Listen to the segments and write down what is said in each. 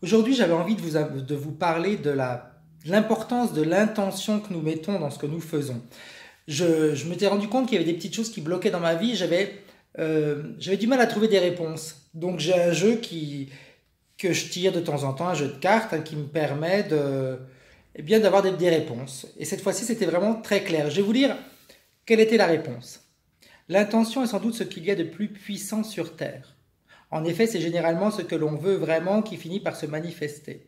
Aujourd'hui, j'avais envie de vous parler de l'importance de l'intention que nous mettons dans ce que nous faisons. Je m'étais rendu compte qu'il y avait des petites choses qui bloquaient dans ma vie. J'avais du mal à trouver des réponses. Donc j'ai un jeu que je tire de temps en temps, un jeu de cartes hein, qui me permet d'avoir des réponses. Et cette fois-ci, c'était vraiment très clair. Je vais vous dire quelle était la réponse. L'intention est sans doute ce qu'il y a de plus puissant sur Terre. En effet, c'est généralement ce que l'on veut vraiment qui finit par se manifester.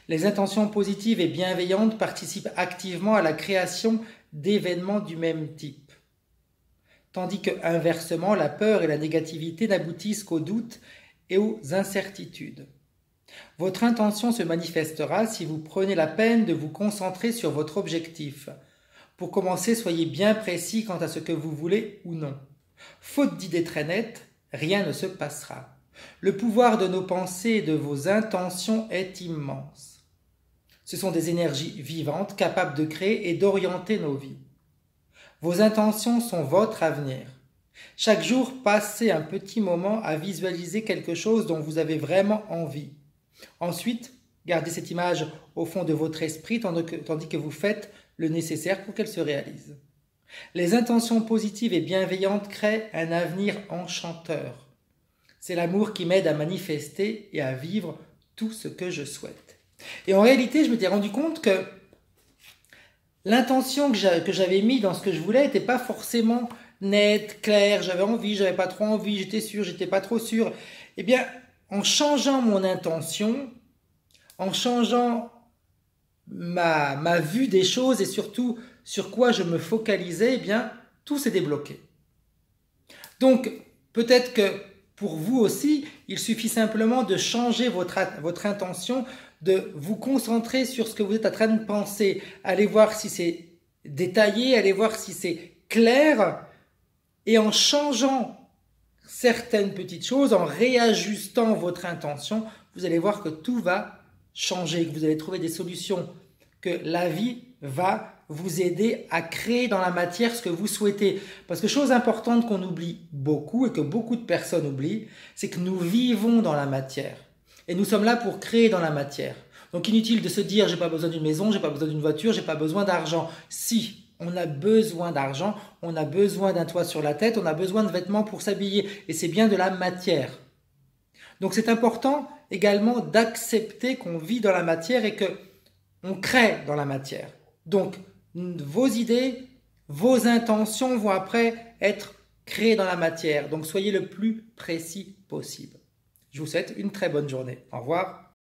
Les intentions positives et bienveillantes participent activement à la création d'événements du même type. Tandis que, inversement, la peur et la négativité n'aboutissent qu'aux doutes et aux incertitudes. Votre intention se manifestera si vous prenez la peine de vous concentrer sur votre objectif. Pour commencer, soyez bien précis quant à ce que vous voulez ou non. Faute d'idées très nettes, rien ne se passera. Le pouvoir de nos pensées et de vos intentions est immense. Ce sont des énergies vivantes capables de créer et d'orienter nos vies. Vos intentions sont votre avenir. Chaque jour, passez un petit moment à visualiser quelque chose dont vous avez vraiment envie. Ensuite, gardez cette image au fond de votre esprit tandis que vous faites le nécessaire pour qu'elle se réalise. Les intentions positives et bienveillantes créent un avenir enchanteur. C'est l'amour qui m'aide à manifester et à vivre tout ce que je souhaite. Et en réalité, je m'étais rendu compte que l'intention que j'avais mise dans ce que je voulais n'était pas forcément nette, claire. J'avais envie, j'avais pas trop envie, j'étais sûr, j'étais pas trop sûr. Eh bien, en changeant mon intention, en changeant ma vue des choses et surtout sur quoi je me focalisais, eh bien, tout s'est débloqué. Donc, peut-être que pour vous aussi, il suffit simplement de changer votre intention, de vous concentrer sur ce que vous êtes en train de penser. Allez voir si c'est détaillé, allez voir si c'est clair. Et en changeant certaines petites choses, en réajustant votre intention, vous allez voir que tout va changer, que vous allez trouver des solutions, que la vie va vous aider à créer dans la matière ce que vous souhaitez. Parce que chose importante qu'on oublie beaucoup et que beaucoup de personnes oublient, c'est que nous vivons dans la matière. Et nous sommes là pour créer dans la matière. Donc inutile de se dire j'ai pas besoin d'une maison, j'ai pas besoin d'une voiture, j'ai pas besoin d'argent. Si, on a besoin d'argent, on a besoin d'un toit sur la tête, on a besoin de vêtements pour s'habiller. Et c'est bien de la matière. Donc c'est important également d'accepter qu'on vit dans la matière et qu'on crée dans la matière. Donc, vos idées, vos intentions vont après être créées dans la matière. Donc, soyez le plus précis possible. Je vous souhaite une très bonne journée. Au revoir.